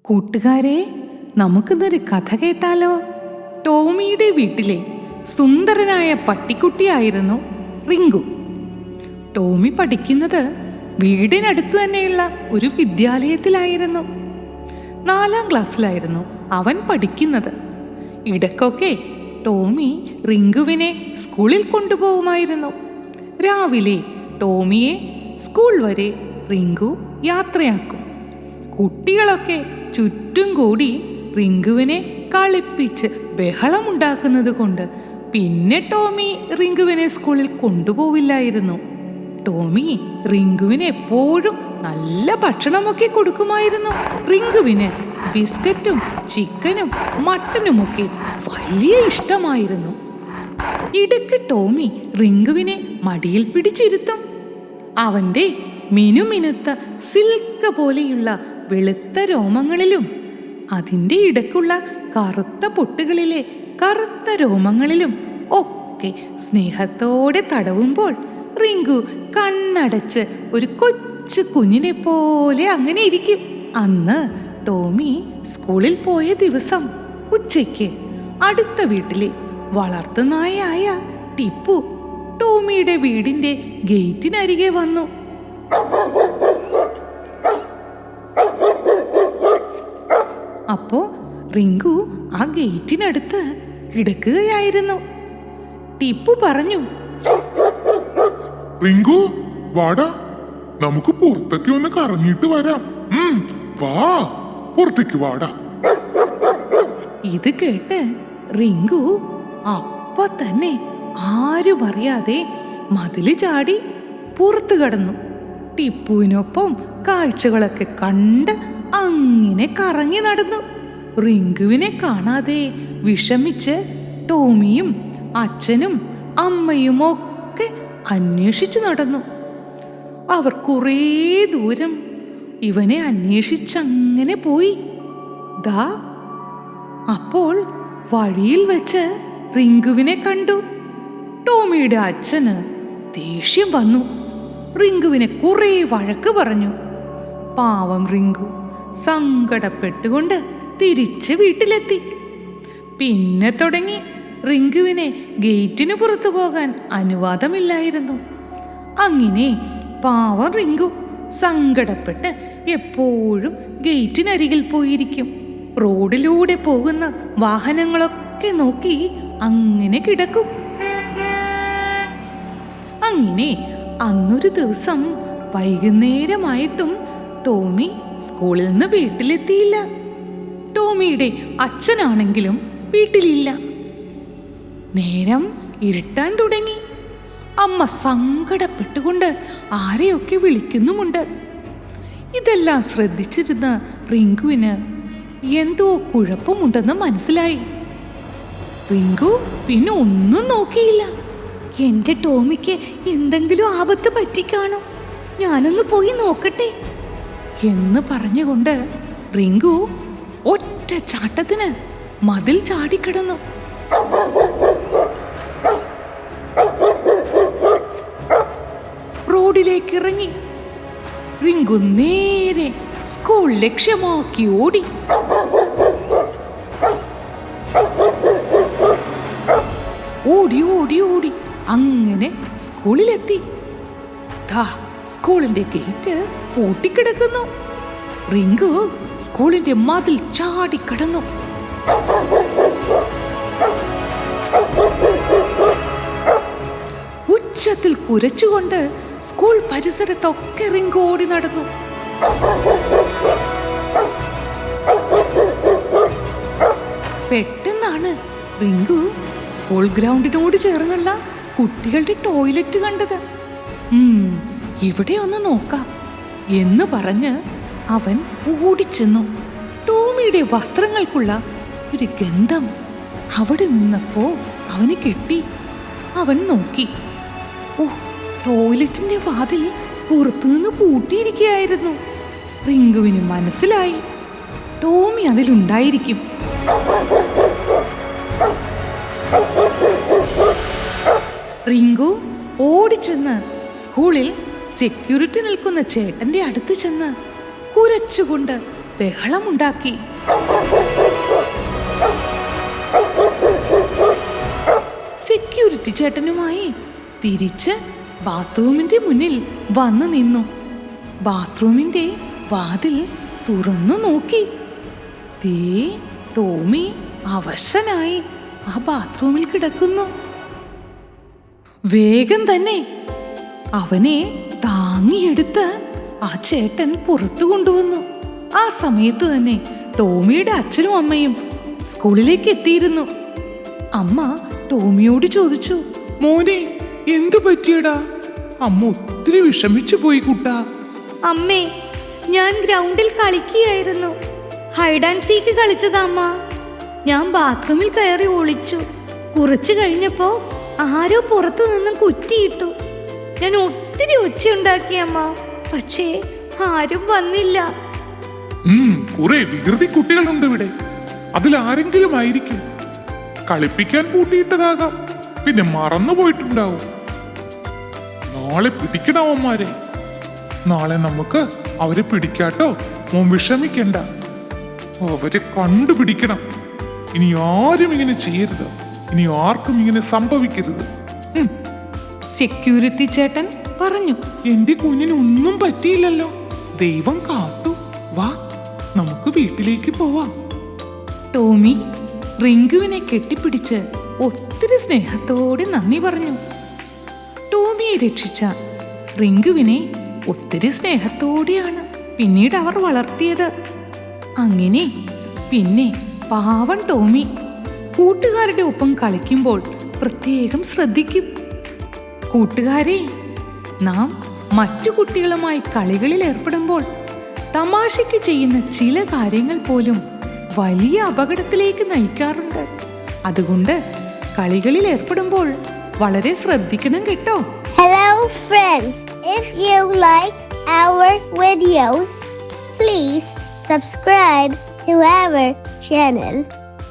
കൂട്ടുകാരെ, നമുക്കിന്നൊരു കഥ കേട്ടാലോ? ടോമിയുടെ വീട്ടിലെ സുന്ദരനായ പട്ടിക്കുട്ടിയായിരുന്നു റിങ്കു. ടോമി പഠിക്കുന്നത് വീടിനടുത്ത് തന്നെയുള്ള ഒരു വിദ്യാലയത്തിലായിരുന്നു. 4ാം ക്ലാസ്സിലായിരുന്നു അവൻ പഠിക്കുന്നത്. ഇടയ്ക്കൊക്കെ ടോമി റിങ്കുവിനെ സ്കൂളിൽ കൊണ്ടുപോകുമായിരുന്നു. രാവിലെ ടോമിയെ സ്കൂൾ വരെ റിങ്കു യാത്രയാക്കും. കുട്ടികളൊക്കെ ചുറ്റും കൂടി റിങ്കുവിനെ കളിപ്പിച്ച് ബഹളമുണ്ടാക്കുന്നത് കൊണ്ട് പിന്നെ ടോമി റിങ്കുവിനെ സ്കൂളിൽ കൊണ്ടുപോവില്ലായിരുന്നു. ടോമി റിങ്കുവിന് എപ്പോഴും നല്ല ഭക്ഷണമൊക്കെ കൊടുക്കുമായിരുന്നു. റിങ്കുവിന് ബിസ്ക്കറ്റും ചിക്കനും മട്ടനുമൊക്കെ വലിയ ഇഷ്ടമായിരുന്നു. ഇടയ്ക്ക് ടോമി റിങ്കുവിനെ മടിയിൽ പിടിച്ചിരുത്തും. അവൻ്റെ മിനുമിനുത്ത സിൽക്ക് പോലെയുള്ള വെളുത്ത രോമങ്ങളിലും അതിൻ്റെ ഇടയ്ക്കുള്ള കറുത്ത പൊട്ടുകളിലെ കറുത്ത രോമങ്ങളിലും ഒക്കെ സ്നേഹത്തോടെ തടവുമ്പോൾ റിങ്കു കണ്ണടച്ച് ഒരു കൊച്ചു കുഞ്ഞിനെ പോലെ അങ്ങനെ ഇരിക്കും. അന്ന് ടോമി സ്കൂളിൽ പോയ ദിവസം ഉച്ചയ്ക്ക് അടുത്ത വീട്ടിലെ വളർത്തുനായയായ ടിപ്പു ടോമിയുടെ വീടിൻ്റെ ഗേറ്റിനരികെ വന്നു. അപ്പോ റിങ്കു ആ ഗേറ്റിനടുത്ത് കിടക്കുകയായിരുന്നു. ടിപ്പു പറഞ്ഞു, റിങ്കു വാടാ, നമുക്ക് പുറത്തേക്ക് ഒന്ന് കറങ്ങിയിട്ട് വരാം. വാ, പുറത്തേക്ക് വാടാ. ഇത് കേട്ട് റിങ്കു അപ്പ തന്നെ ആരും അറിയാതെ മതില് ചാടി പുറത്തു കടന്നു. ടിപ്പുവിനൊപ്പം കാഴ്ചകളൊക്കെ കണ്ട് അങ്ങനെ കറങ്ങി നടന്നു. റിങ്കുവിനെ കാണാതെ വിഷമിച്ച് ടോമിയും അച്ഛനും അമ്മയും ഒക്കെ അന്വേഷിച്ചു നടന്നു. അവർ കുറേ ദൂരം ഇവനെ അന്വേഷിച്ചങ്ങനെ പോയി. ദാ അപ്പോൾ വഴിയിൽ വെച്ച് റിങ്കുവിനെ കണ്ടു. ടോമിയുടെ അച്ഛന് ദേഷ്യം വന്നു. റിങ്കുവിനെ കുറേ വഴക്ക് പറഞ്ഞു. പാവം റിങ്കു സങ്കടപ്പെട്ടുകൊണ്ട് തിരിച്ച് വീട്ടിലെത്തി. പിന്നെ തുടങ്ങി റിങ്കുവിനെ ഗേറ്റിന് പുറത്തു പോകാൻ അനുവാദമില്ലായിരുന്നു. അങ്ങനെ പാവം റിങ്കു സങ്കടപ്പെട്ട് എപ്പോഴും ഗേറ്റിനരികിൽ പോയിരിക്കും. റോഡിലൂടെ പോകുന്ന വാഹനങ്ങളൊക്കെ നോക്കി അങ്ങനെ കിടക്കും. അങ്ങനെ അന്നൊരു ദിവസം വൈകുന്നേരമായിട്ടും ടോമി സ്കൂളിൽ നിന്ന് വീട്ടിലെത്തിയില്ല. ടോമിയുടെ അച്ഛനാണെങ്കിലും വീട്ടിലില്ല. നേരം ഇരുട്ടാൻ തുടങ്ങി. അമ്മ സങ്കടപ്പെട്ടുകൊണ്ട് ആരെയൊക്കെ വിളിക്കുന്നുമുണ്ട്. ഇതെല്ലാം ശ്രദ്ധിച്ചിരുന്ന റിങ്കുവിന് എന്തോ കുഴപ്പമുണ്ടെന്ന് മനസ്സിലായി. റിങ്കു പിന്നെ ഒന്നും നോക്കിയില്ല. എന്റെ ടോമിക്ക് എന്തെങ്കിലും ആപത്ത് പറ്റിക്കാണോ, ഞാനൊന്ന് പോയി നോക്കട്ടെ എന്ന് പറഞ്ഞുകൊണ്ട് റിങ്കു ഒറ്റ ചാട്ടത്തിന് മതിൽ ചാടിക്കിടന്നു. റോഡിലേക്ക് ഇറങ്ങി. റിങ്കു നേരെ സ്കൂൾ ലക്ഷ്യമാക്കി ഓടി. ഓടി ഓടി ഓടി അങ്ങനെ സ്കൂളിലെത്തി. സ്കൂളിന്റെ ഗേറ്റ് പൂട്ടിക്കിടക്കുന്നു. റിങ്കു സ്കൂളിന്റെ മതിൽ ചാടിക്കടന്നു. ഉച്ചത്തിൽ കുരച്ചുകൊണ്ട് സ്കൂൾ പരിസരത്തൊക്കെ റിങ്കു ഓടി നടന്നു. പെട്ടെന്നാണ് റിങ്കു സ്കൂൾ ഗ്രൗണ്ടിനോട് ചേർന്നുള്ള കുട്ടികളുടെ ടോയ്ലറ്റ് കണ്ടത്. ഇവിടെ ഒന്ന് നോക്കാം എന്ന് പറഞ്ഞ് അവൻ ഓടിച്ചെന്നു. ടോമിയുടെ വസ്ത്രങ്ങൾക്കുള്ള ഒരു ഗന്ധം അവിടെ നിന്നപ്പോ അവന് കിട്ടി. അവൻ നോക്കി. ടോയ്ലറ്റിന്റെ വാതിൽ പുറത്തുനിന്ന് പൂട്ടിയിരിക്കുകയായിരുന്നു. റിങ്കുവിന് മനസ്സിലായി ടോമി അതിലുണ്ടായിരിക്കും. റിങ്കു ഓടിച്ചെന്ന് സ്കൂളിൽ സെക്യൂരിറ്റി നിൽക്കുന്ന ചേട്ടന്റെ അടുത്ത് ചെന്ന് കുരച്ചുകൊണ്ട് ബഹളമുണ്ടാക്കി. സെക്യൂരിറ്റി ചേട്ടനുമായി തിരിച്ച് ബാത്റൂമിന്റെ മുന്നിൽ വന്നു നിന്നു. ബാത്റൂമിന്റെ വാതിൽ തുറന്നു നോക്കി. ദേ ടോമി അവശനായി ആ ബാത്റൂമിൽ കിടക്കുന്നു. വേഗം തന്നെ അവനെ താങ്ങിയെടുത്ത് ആ ചേട്ടൻ പുറത്തു കൊണ്ടുവന്നു. ആ സമയത്ത് തന്നെ ടോമിയുടെ അച്ഛനും അമ്മയും സ്കൂളിലേക്ക് എത്തിയിരുന്നു. അമ്മ ടോമിയോട് ചോദിച്ചു, മോനെ എന്തു പറ്റിയടാ? അമ്മ ഒത്തിരി വിഷമിച്ചു പോയി കുട്ടാ. അമ്മേ, ഞാൻ ഗ്രൗണ്ടിൽ കളിക്കുകയായിരുന്നു. ഹൈഡ് ആൻഡ് സീക്ക് കളിച്ചതാ അമ്മ. ഞാൻ ബാത്റൂമിൽ കയറി ഒളിച്ചു. കുറച്ചു കഴിഞ്ഞപ്പോ ആരോ പുറത്തു നിന്നും കുറ്റിയിട്ടു. ഞാൻ ഒത്തിരി ഒച്ചയുണ്ടാക്കി അമ്മ, പക്ഷേ ആരും വന്നില്ല. കുറെ വികൃതി കുട്ടികളുണ്ട് ഇവിടെ. അതിലാരെങ്കിലും ആയിരിക്കും. കളിപ്പിക്കാൻ പൂട്ടിയിട്ടതാകാം, പിന്നെ മറന്നു പോയിട്ടുണ്ടാവും. നാളെ പിടിക്കണവന്മാരെ. നാളെ നമുക്ക് അവരെ പിടിക്കാട്ടോ. മോൻ വിഷമിക്കണ്ട, അവരെ കണ്ടുപിടിക്കണം. ഇനി ആരും ഇങ്ങനെ ചെയ്യരുത്. ഇനി ആർക്കും ഇങ്ങനെ സംഭവിക്കരുത്. സെക്യൂരിറ്റി ചേട്ടൻ പറഞ്ഞു. എന്റെ കുഞ്ഞിന് ഒന്നും പറ്റിയില്ലല്ലോ, ദൈവം കാത്തു. വാ, നമുക്ക് വീട്ടിലേക്ക് പോവാം. ടോമി റിങ്കുവിനെ കെട്ടിപ്പിടിച്ച് ഒത്തിരി സ്നേഹത്തോടെ നന്ദി പറഞ്ഞു. ടോമിയെ രക്ഷിച്ച റിങ്കുവിനെ ഒത്തിരി സ്നേഹത്തോടെയാണ് പിന്നീട് അവർ വളർത്തിയത്. അങ്ങനെ പിന്നെ പാവൻ ടോമി കൂട്ടുകാരുടെ ഒപ്പം കളിക്കുമ്പോൾ പ്രത്യേകം ശ്രദ്ധിക്കും. കൂട്ടുകാരെ, നാം മറ്റു കുട്ടികളുമായി കളികളിൽ ഏർപ്പെടുമ്പോൾ തമാശയ്ക്ക് ചെയ്യുന്ന ചില കാര്യങ്ങൾ പോലും വലിയ അപകടത്തിലേക്ക് നയിക്കാറുണ്ട്. അതുകൊണ്ട് കളികളിൽ ഏർപ്പെടുമ്പോൾ വളരെ ശ്രദ്ധിക്കണം കേട്ടോ. Hello friends, if you like our videos, please subscribe to our channel.